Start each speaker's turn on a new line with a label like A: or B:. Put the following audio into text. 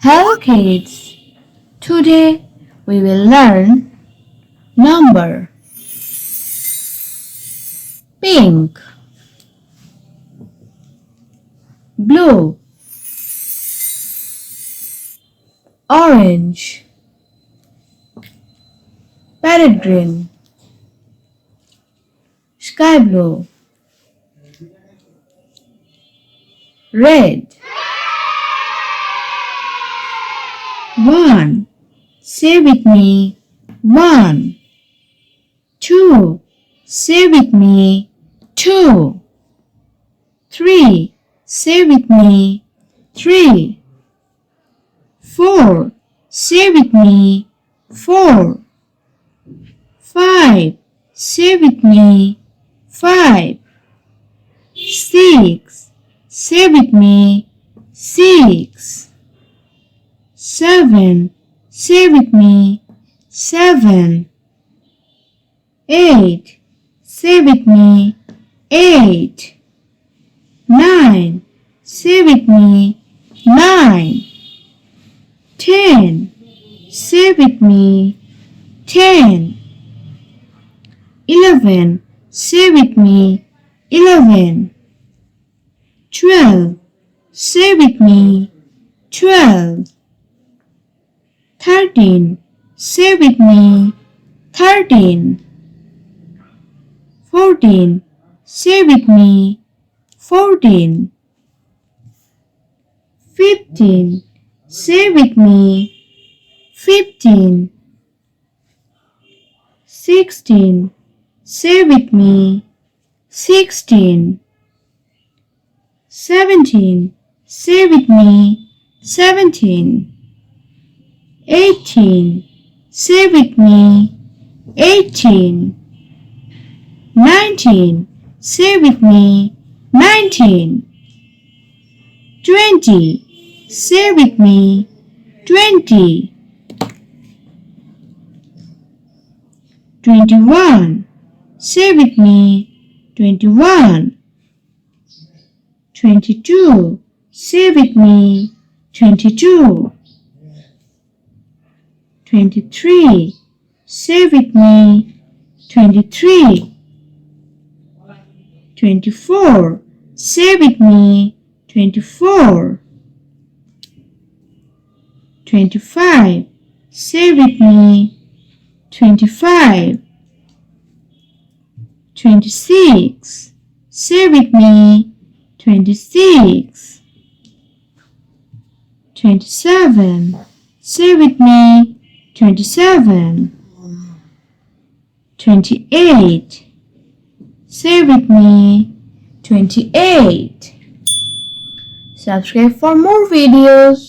A: Hello kids! Today we will learn number. Pink, blue, orange, parrot green, sky blue, red. One. Say with me. 1. 2. Say with me. 2. 3. Say with me. 3. 4. Say with me. 4. 5. Say with me. 5. 6. Say with me. 6. 7. Say with me. 7. 8. Say with me. 8. 9. Say with me. 9. 10. Say with me. 10. 11. Say with me. 11. 12. Say with me. 12. 13. Say with me. 13. 14. Say with me. 14. 15. Say with me. 15. 16. Say with me. 16. 17. Say with me. 17. 18. Say with me. 18. 19. Say with me. 19. 20. Say with me. 20. 21. Say with me. 21. 22. Say with me. 22. 23. Say with me. 23. 24. Say with me. 24. 25. Say with me. 25. 26. Say with me. 26. 27. Say with me. 27. 28. Say with me. 28. Subscribe for more videos.